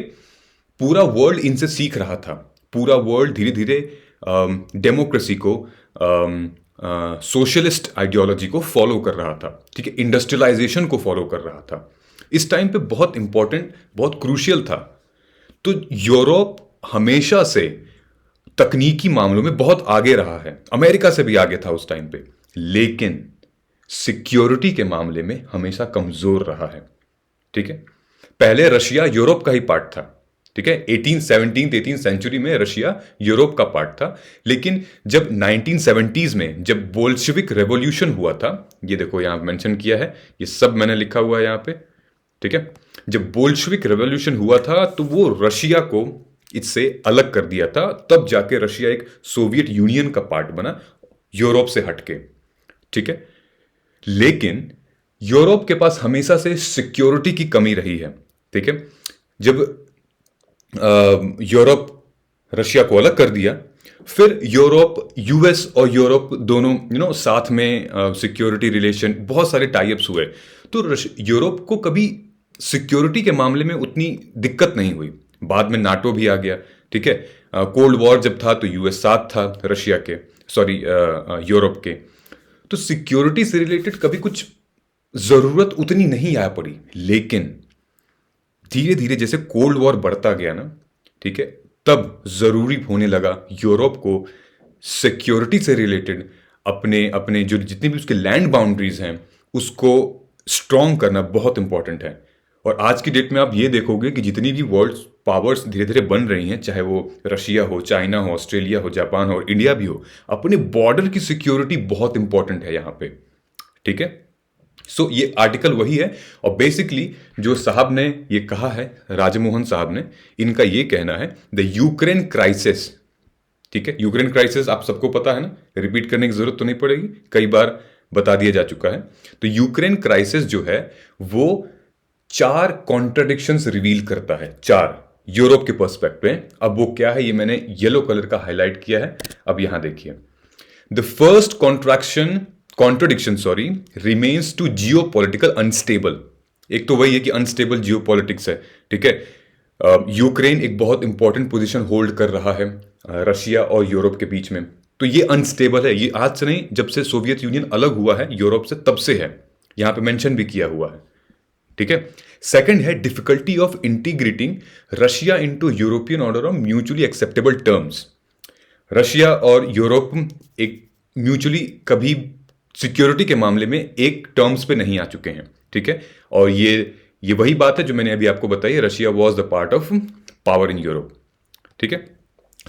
पूरा वर्ल्ड इनसे सीख रहा था। पूरा वर्ल्ड धीरे धीरे डेमोक्रेसी को, सोशलिस्ट आइडियोलॉजी को फॉलो कर रहा था, ठीक है, इंडस्ट्रियलाइजेशन को फॉलो कर रहा था। इस टाइम पे बहुत इंपॉर्टेंट, बहुत क्रूशियल था। तो यूरोप हमेशा से तकनीकी मामलों में बहुत आगे रहा है, अमेरिका से भी आगे था उस टाइम पे, लेकिन सिक्योरिटी के मामले में हमेशा कमजोर रहा है, ठीक है। पहले रशिया यूरोप का ही पार्ट था, ठीक है, 18th सेंचुरी में रशिया यूरोप का पार्ट था। लेकिन जब 1970s में जब बोल्शेविक रेवोल्यूशन हुआ था, ये देखो यहां मेंशन किया है, ये सब मैंने लिखा हुआ है यहां पे, ठीक है। जब बोल्शेविक रेवोल्यूशन हुआ था तो वो रशिया को इससे अलग कर दिया था, तब जाके रशिया एक सोवियत यूनियन का पार्ट बना, यूरोप से हटके, ठीक है। लेकिन यूरोप के पास हमेशा से सिक्योरिटी की कमी रही है, ठीक है। जब यूरोप रशिया को अलग कर दिया, फिर यूरोप, यूएस और यूरोप दोनों साथ में सिक्योरिटी रिलेशन, बहुत सारे टाइप्स हुए। तो यूरोप को कभी सिक्योरिटी के मामले में उतनी दिक्कत नहीं हुई। बाद में नाटो भी आ गया, ठीक है। कोल्ड वॉर जब था तो यूएस साथ था रशिया के, सॉरी यूरोप के। तो सिक्योरिटी से रिलेटेड कभी कुछ जरूरत उतनी नहीं आ पड़ी। लेकिन धीरे धीरे जैसे कोल्ड वॉर बढ़ता गया ना, ठीक है, तब जरूरी होने लगा यूरोप को सिक्योरिटी से रिलेटेड अपने अपने जो जितनी भी उसके लैंड बाउंड्रीज हैं उसको स्ट्रॉन्ग करना बहुत इंपॉर्टेंट है। और आज की डेट में आप ये देखोगे कि जितनी भी वर्ल्ड पावर्स धीरे धीरे बन रही हैं, चाहे वो रशिया हो, चाइना हो, ऑस्ट्रेलिया हो, जापान हो और इंडिया भी हो, अपने बॉर्डर की सिक्योरिटी बहुत इंपॉर्टेंट है यहाँ पे, ठीक है। सो ये आर्टिकल वही है, और बेसिकली जो साहब ने ये कहा है, राजमोहन साहब ने, इनका ये कहना है द यूक्रेन क्राइसिस, ठीक है। यूक्रेन क्राइसिस आप सबको पता है ना, रिपीट करने की जरूरत तो नहीं पड़ेगी, कई बार बता दिया जा चुका है। तो यूक्रेन क्राइसिस जो है वो 4 कॉन्ट्रडिक्शंस रिवील करता है, 4 यूरोप के पर्सपेक्टिव में। अब वो क्या है, ये मैंने येलो कलर का हाईलाइट किया है, अब यहां देखिए। The first contradiction remains to geo political unstable. एक तो वही है कि अनस्टेबल जियो पॉलिटिक्स है, ठीक है। यूक्रेन एक बहुत इंपॉर्टेंट पोजीशन होल्ड कर रहा है रशिया और यूरोप के बीच में, तो ये अनस्टेबल है। ये आज से नहीं, जब से सोवियत यूनियन अलग हुआ है यूरोप से तब से है, यहां पे मेंशन भी किया हुआ है, ठीक है। सेकंड है difficulty of integrating Russia into European order on mutually acceptable terms. Russia और यूरोप एक म्यूचुअली कभी सिक्योरिटी के मामले में एक टर्म्स पे नहीं आ चुके हैं, ठीक है। और ये वही बात है जो मैंने अभी आपको बताई, Russia was the part of power in Europe, ठीक है।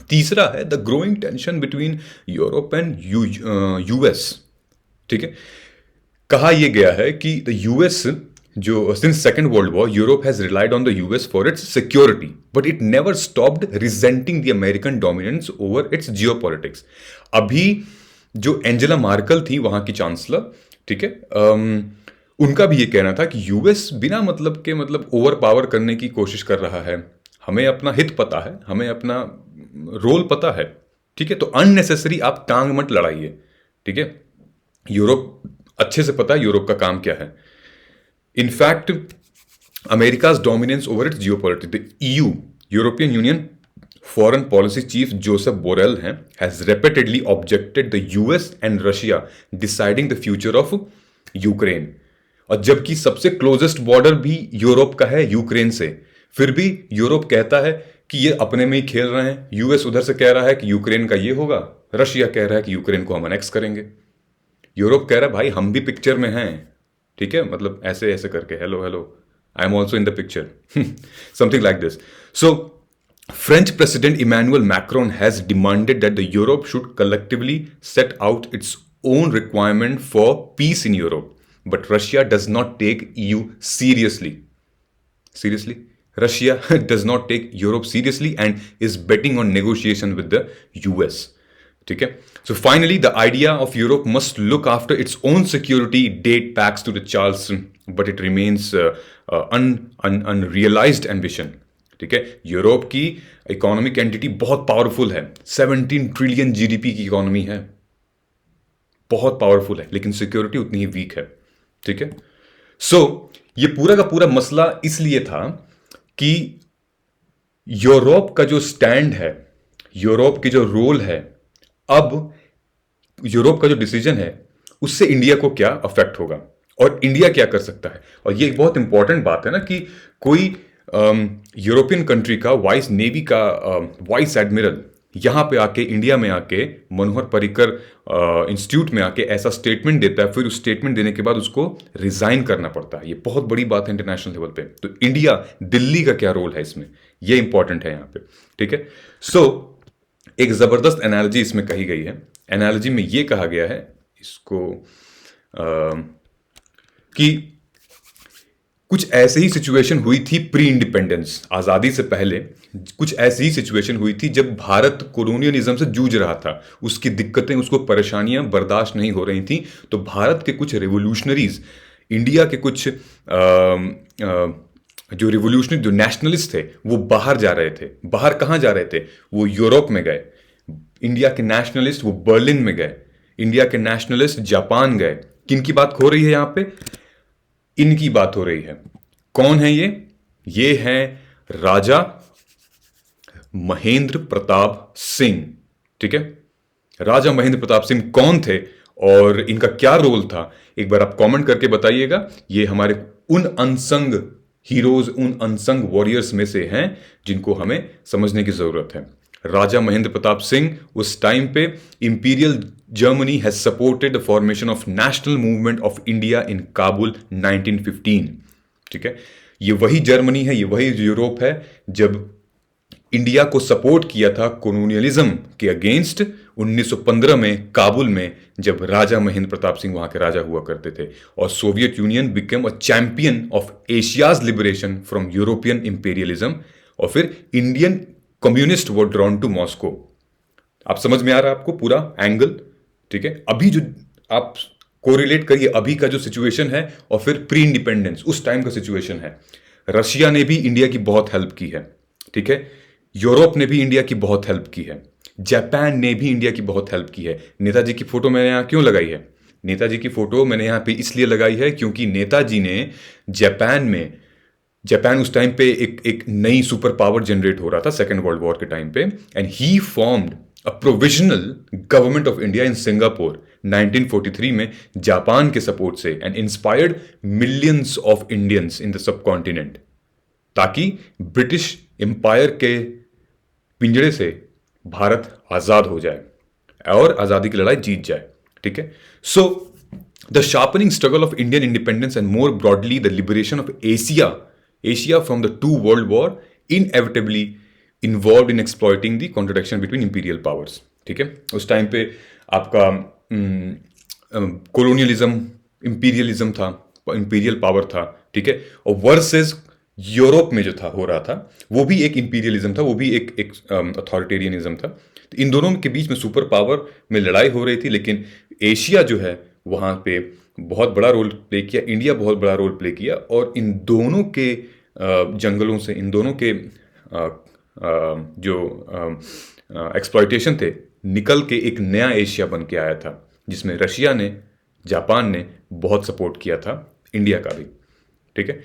तीसरा है the growing tension between Europe and US, ठीक है। कहा यह गया है कि द यूएस जो since second world war Europe has relied on the US for its security but it never stopped resenting the American dominance over its geopolitics. अभी जो एंजेला मार्कल थी वहां की चांसलर, ठीक है, उनका भी ये कहना था कि यूएस बिना मतलब के मतलब ओवर पावर करने की कोशिश कर रहा है। हमें अपना हित पता है, हमें अपना रोल पता है, ठीक है, तो अननेसेसरी आप टांग मत लड़ाइए, ठीक है। यूरोप अच्छे से पता है यूरोप का काम क्या है। इनफैक्ट अमेरिका's dominance over its geopolitics, the EU, European Union Foreign Policy Chief Joseph Borrell हैं, has repeatedly objected the US and Russia deciding the future of Ukraine. और जबकि सबसे क्लोजेस्ट बॉर्डर भी यूरोप का है यूक्रेन से, फिर भी यूरोप कहता है कि ये अपने में ही खेल रहे हैं। यूएस उधर से कह रहा है कि यूक्रेन का ये होगा, रशिया कह रहा है कि यूक्रेन को हम अनेक्स करेंगे। यूरोप कह रहा है भाई हम भी पिक्चर में हैं, ठीक है, मतलब ऐसे ऐसे करके hello hello I am also in the picture, something like this. So French President Emmanuel Macron has demanded that the Europe should collectively set out its own requirement for peace in Europe, but Russia does not take EU seriously. Seriously, Russia does not take Europe seriously and is betting on negotiation with the US. ठीक है, so finally the idea of Europe must look after its own security date backs to the Charles, but it remains unrealized ambition. ठीक है, यूरोप की इकोनॉमिक एंटिटी बहुत पावरफुल है, 17 ट्रिलियन जीडीपी की इकोनॉमी है, बहुत पावरफुल है, लेकिन सिक्योरिटी उतनी ही वीक है, ठीक है। सो ये पूरा का पूरा मसला इसलिए था कि यूरोप का जो स्टैंड है, यूरोप की जो रोल है, अब यूरोप का जो डिसीजन है उससे इंडिया को क्या अफेक्ट होगा और इंडिया क्या कर सकता है। और ये एक बहुत इंपॉर्टेंट बात है ना कि कोई यूरोपियन कंट्री का वाइस नेवी का वाइस एडमिरल यहाँ पे आके इंडिया में आके मनोहर पर्रिकर इंस्टीट्यूट में आके ऐसा स्टेटमेंट देता है, फिर उस स्टेटमेंट देने के बाद उसको रिजाइन करना पड़ता है। ये बहुत बड़ी बात है इंटरनेशनल लेवल पे। तो इंडिया, दिल्ली का क्या रोल है इसमें, ये इंपॉर्टेंट है यहाँ पे, ठीक है। सो एक जबरदस्त एनालॉजी इसमें कही गई है। एनालॉजी में ये कहा गया है इसको कि कुछ ऐसी ही सिचुएशन हुई थी प्री इंडिपेंडेंस, आज़ादी से पहले कुछ ऐसी ही सिचुएशन हुई थी जब भारत कोलोनियलिज्म से जूझ रहा था, उसकी दिक्कतें, उसको परेशानियां बर्दाश्त नहीं हो रही थी। तो भारत के कुछ रेवोल्यूशनरीज, इंडिया के कुछ जो रिवोल्यूशनरी, जो नेशनलिस्ट थे, वो बाहर जा रहे थे। बाहर कहाँ जा रहे थे? वो यूरोप में गए। इंडिया के नेशनलिस्ट वो बर्लिन में गए, इंडिया के नेशनलिस्ट जापान गए। किन की बात हो रही है यहाँ पे? इनकी बात हो रही है। कौन है ये? ये हैं राजा महेंद्र प्रताप सिंह, ठीक है। राजा महेंद्र प्रताप सिंह कौन थे और इनका क्या रोल था, एक बार आप कमेंट करके बताइएगा। ये हमारे उन अनसंग हीरोज, उन अनसंग वॉरियर्स में से हैं जिनको हमें समझने की जरूरत है। राजा महेंद्र प्रताप सिंह, उस टाइम पे imperial Germany has supported the formation of national movement of India in Kabul 1915, ठीक है। ये वही जर्मनी है, ये वही यूरोप है जब इंडिया को सपोर्ट किया था कोलोनियलिज्म के अगेंस्ट 1915 में काबुल में, जब राजा महेंद्र प्रताप सिंह वहां के राजा हुआ करते थे। और Soviet Union became a champion of Asia's liberation from European imperialism. और फिर Indian communist were drawn to Moscow. आप समझ में आ रहा है आपको पूरा एंगल, ठीक है। अभी जो आप कोरिलेट करिए, अभी का जो सिचुएशन है और फिर प्री इंडिपेंडेंस उस टाइम का सिचुएशन है। रशिया ने भी इंडिया की बहुत हेल्प की है, ठीक है। यूरोप ने भी इंडिया की बहुत हेल्प की है, जापान ने भी इंडिया की बहुत हेल्प की है। नेताजी की फोटो मैंने यहाँ क्यों लगाई है? नेताजी की फोटो मैंने यहाँ पे इसलिए लगाई है क्योंकि नेताजी ने जापान उस टाइम पे एक नई सुपर पावर जनरेट हो रहा था सेकेंड वर्ल्ड वॉर के टाइम पे, and he formed a provisional government of India in Singapore 1943 में जापान के सपोर्ट से, and inspired millions of Indians in the sub continent, ताकि ब्रिटिश एम्पायर के पिंजड़े से भारत आजाद हो जाए और आजादी की लड़ाई जीत जाए, ठीक है। So the sharpening struggle of Indian independence and more broadly the liberation of Asia from the two world war inevitably involve in exploiting the contradiction between imperial powers, ठीक है। उस टाइम पे आपका कोलोनियलिज्म, इंपीरियलिज्म था, इंपीरियल पावर था, ठीक है, और वर्सेस यूरोप में जो था हो रहा था वो भी एक इंपीरियलिज्म था, वो भी एक अथॉरिटेरियनिज्म था। तो इन दोनों के बीच में सुपर पावर में लड़ाई हो रही थी, लेकिन एशिया जो है वहाँ पे बहुत बड़ा रोल प्ले किया, इंडिया बहुत बड़ा रोल प्ले किया, और इन दोनों के जंगलों से, इन दोनों के जो एक्सप्लॉयटेशन थे, निकल के एक नया एशिया बन के आया था, जिसमें रशिया ने, जापान ने बहुत सपोर्ट किया था, इंडिया का भी। ठीक है,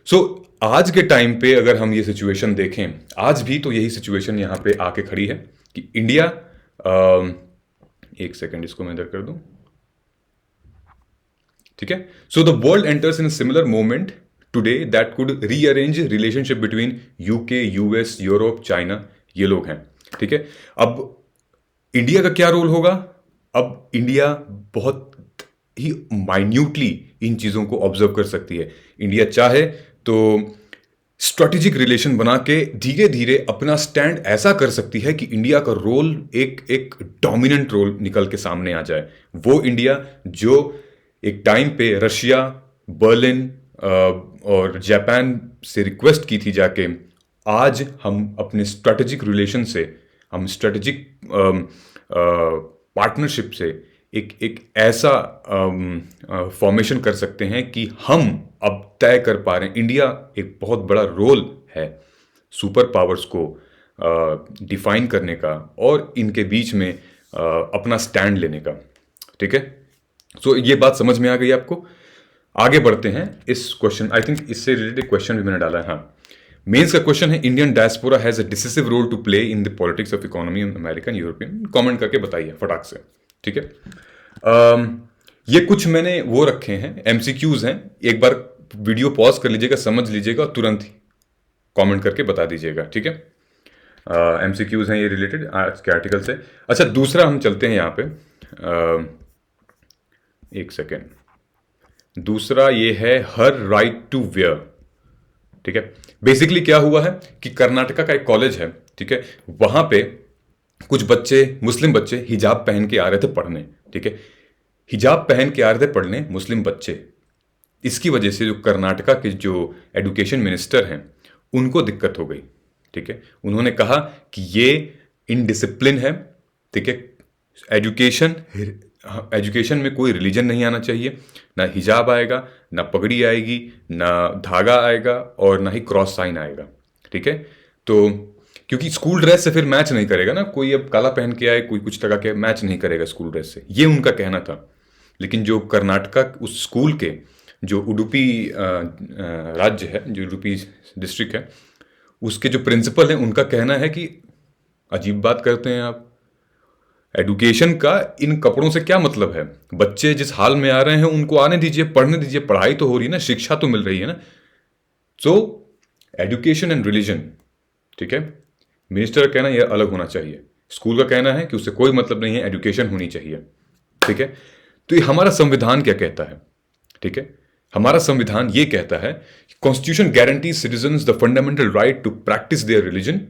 सो आज के टाइम पे अगर हम ये सिचुएशन देखें, आज भी तो यही सिचुएशन यहाँ पे आके खड़ी है कि इंडिया, एक सेकंड इसको मैं इधर कर दूं, ठीक है। So the world enters in similar moment today that could rearrange relationship between UK, US, Europe, China, ये लोग हैं। ठीक है, अब इंडिया का क्या रोल होगा? अब इंडिया बहुत ही माइन्यूटली इन चीज़ों को ऑब्जर्व कर सकती है। इंडिया चाहे तो स्ट्रेटेजिक रिलेशन बना के धीरे धीरे अपना स्टैंड ऐसा कर सकती है कि इंडिया का रोल एक डोमिनेंट रोल निकल के सामने आ जाए। वो इंडिया जो एक टाइम पे रशिया, बर्लिन और जापान से रिक्वेस्ट की थी जाके, आज हम अपने स्ट्रेटेजिक रिलेशन से, हम स्ट्रेटेजिक पार्टनरशिप से एक ऐसा फॉर्मेशन कर सकते हैं कि हम अब तय कर पा रहे हैं। इंडिया एक बहुत बड़ा रोल है सुपर पावर्स को डिफाइन करने का और इनके बीच में अपना स्टैंड लेने का। ठीक है, सो ये बात समझ में आ गई आपको? आगे बढ़ते हैं इस क्वेश्चन, आई थिंक इससे रिलेटेड क्वेश्चन भी मैंने डाला है। हाँ, मेंस का क्वेश्चन है, Indian diaspora has a decisive role to play in the politics of economy in American European. Comment करके बताइए फटाक से। ठीक है, ये कुछ मैंने वो रखे हैं, एमसीक्यूज हैं, एक बार वीडियो पॉज कर लीजिएगा, समझ लीजिएगा और तुरंत ही कमेंट करके बता दीजिएगा। ठीक है, एमसीक्यूज हैं ये रिलेटेड आज के आर्टिकल से। अच्छा, दूसरा हम चलते हैं यहाँ पे, एक सेकेंड, दूसरा ये है हर राइट टू वेयर। ठीक है, बेसिकली क्या हुआ है कि कर्नाटका का एक कॉलेज है, ठीक है, वहां पे कुछ बच्चे, मुस्लिम बच्चे हिजाब पहन के आ रहे थे पढ़ने। ठीक है, हिजाब पहन के आ रहे थे पढ़ने मुस्लिम बच्चे। इसकी वजह से जो कर्नाटका के जो एजुकेशन मिनिस्टर हैं उनको दिक्कत हो गई। ठीक है, उन्होंने कहा कि ये इनडिसिप्लिन है। ठीक है, एजुकेशन में कोई रिलीजन नहीं आना चाहिए, ना हिजाब आएगा, ना पगड़ी आएगी, ना धागा आएगा और ना ही क्रॉस साइन आएगा। ठीक है, तो क्योंकि स्कूल ड्रेस से फिर मैच नहीं करेगा ना, कोई अब काला पहन के आए, कोई कुछ लगा के, मैच नहीं करेगा स्कूल ड्रेस से, ये उनका कहना था। लेकिन जो कर्नाटका उस स्कूल के जो उडुपी राज्य है, जो उडुपी डिस्ट्रिक्ट है, उसके जो प्रिंसिपल हैं, उनका कहना है कि अजीब बात करते हैं आप, एडुकेशन का इन कपड़ों से क्या मतलब है? बच्चे जिस हाल में आ रहे हैं उनको आने दीजिए, पढ़ने दीजिए, पढ़ाई तो हो रही है ना, शिक्षा तो मिल रही है ना। सो एजुकेशन एंड रिलीजन, ठीक है, मिनिस्टर का कहना यह अलग होना चाहिए, स्कूल का कहना है कि उससे कोई मतलब नहीं है, एजुकेशन होनी चाहिए। ठीक है, तो ये हमारा संविधान क्या कहता है? ठीक है, हमारा संविधान ये कहता है, constitution guarantees citizens the fundamental right to practice their religion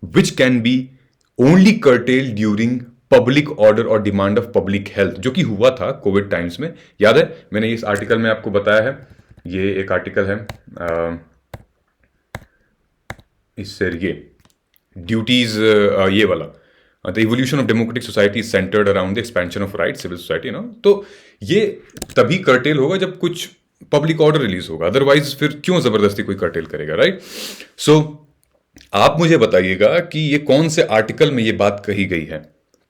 which can be only curtail during public order और डिमांड ऑफ पब्लिक हेल्थ, जो कि हुआ था कोविड टाइम्स में। याद है, मैंने इस आर्टिकल में आपको बताया है, ये एक आर्टिकल है इससे, ये ड्यूटीज, ये वाला, the evolution of democratic society centered around the expansion of right civil society ना। तो ये तभी कर्टेल होगा जब कुछ पब्लिक ऑर्डर रिलीज होगा, अदरवाइज फिर क्यों जबरदस्ती कोई कर्टेल करेगा, राइट? सो आप मुझे बताइएगा कि ये कौन से आर्टिकल में ये बात कही गई है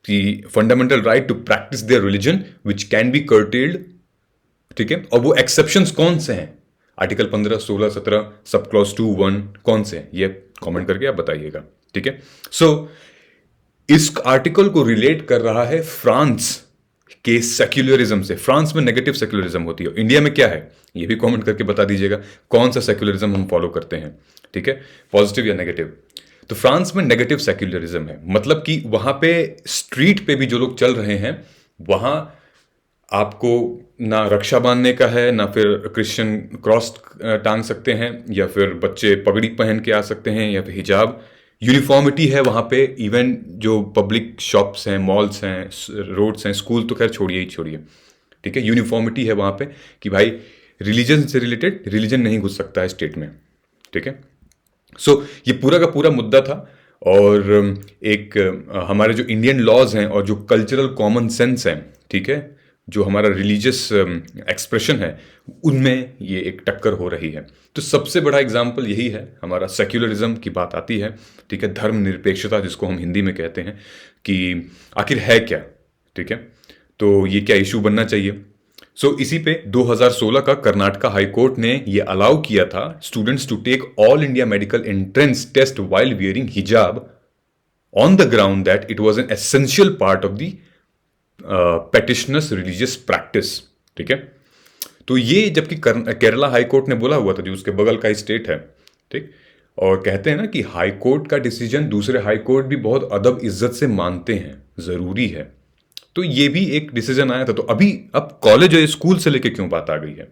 कि fundamental right to practice their religion which can be curtailed. ठीक है, और वो एक्सेप्शंस कौन से हैं? आर्टिकल 15, 16, 17, सब क्लॉज 2, 1 कौन से हैं? ये कमेंट करके आप बताइएगा। ठीक है, सो इस आर्टिकल को रिलेट कर रहा है फ्रांस के सेक्युलरिज्म से। फ्रांस में नेगेटिव सेक्युलरिज्म होती है, इंडिया में क्या है ये भी कमेंट करके बता दीजिएगा, कौन सा सेक्युलरिज्म हम फॉलो करते हैं। ठीक है, पॉजिटिव या नेगेटिव? तो फ्रांस में नेगेटिव सेक्युलरिज्म है, मतलब कि वहां पे स्ट्रीट पे भी जो लोग चल रहे हैं, वहां आपको ना रक्षा बांधने का है, ना फिर क्रिश्चियन क्रॉस टांग सकते हैं, या फिर बच्चे पगड़ी पहन के आ सकते हैं, या फिर हिजाब। यूनिफॉर्मिटी है वहाँ पे, इवन जो पब्लिक शॉप्स हैं, मॉल्स हैं, रोड्स हैं, स्कूल तो खैर छोड़िए ही छोड़िए। ठीक है, यूनिफॉर्मिटी है वहाँ पे कि भाई रिलीजन से रिलेटेड रिलीजन नहीं घुस सकता है स्टेट में, ठीक है। सो ये पूरा का पूरा मुद्दा था। और एक हमारे जो इंडियन लॉज हैं और जो कल्चरल कॉमन सेंस है, ठीक है, जो हमारा रिलीजियस एक्सप्रेशन है, उनमें ये एक टक्कर हो रही है। तो सबसे बड़ा एग्जाम्पल यही है, हमारा सेक्युलरिज्म की बात आती है, ठीक है, धर्मनिरपेक्षता जिसको हम हिंदी में कहते हैं, कि आखिर है क्या, ठीक है। तो ये क्या इशू बनना चाहिए। सो इसी पे 2016 का कर्नाटका हाई कोर्ट ने ये अलाउ किया था students to take all India medical entrance test while wearing hijab on the ground that it was an essential part of the petitioners religious practice, ठीक है। तो ये जबकि केरला हाई कोर्ट ने बोला हुआ था, जो उसके बगल का स्टेट है, ठीक। और कहते हैं ना कि हाई कोर्ट का डिसीजन दूसरे हाई कोर्ट भी बहुत अदब इज्जत से मानते हैं, जरूरी है। तो ये भी एक डिसीजन आया था। तो अभी अब कॉलेज और स्कूल से लेके क्यों बात आ गई है,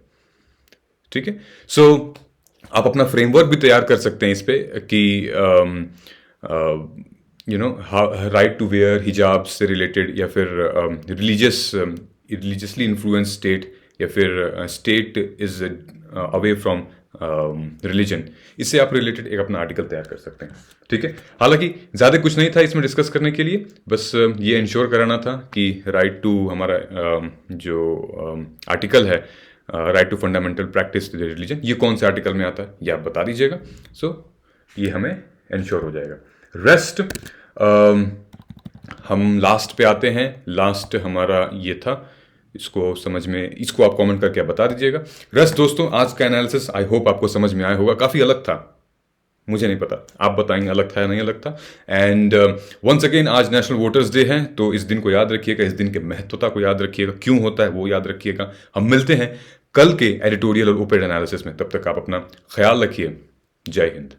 ठीक है। सो आप अपना फ्रेमवर्क भी तैयार कर सकते हैं इस पे कि you know right to wear हिजाब से रिलेटेड, या फिर रिलीजियसली इन्फ्लुएंस स्टेट, या फिर state is away from religion, इससे आप रिलेटेड एक अपना आर्टिकल तैयार कर सकते हैं, ठीक है। हालांकि ज़्यादा कुछ नहीं था इसमें डिस्कस करने के लिए, बस ये इंश्योर कराना था कि राइट टू हमारा जो आर्टिकल है, right to fundamental practice religion, ये कौन से आर्टिकल में आता है ये आप बता दीजिएगा। सो ये हमें इंश्योर हो जाएगा। रेस्ट हम लास्ट पे आते हैं। लास्ट हमारा ये था, इसको समझ में, इसको आप कमेंट करके बता दीजिएगा। रस दोस्तों, आज का एनालिसिस आई होप आपको समझ में आया होगा। काफ़ी अलग था, मुझे नहीं पता, आप बताएंगे अलग था या नहीं अलग था। एंड वंस अगेन आज नेशनल वोटर्स डे है, तो इस दिन को याद रखिएगा, इस दिन के महत्वता को याद रखिएगा, क्यों होता है वो याद रखिएगा। हम मिलते हैं कल के एडिटोरियल और ओपेड एनालिसिस में, तब तक आप अपना ख्याल रखिए। जय हिंद।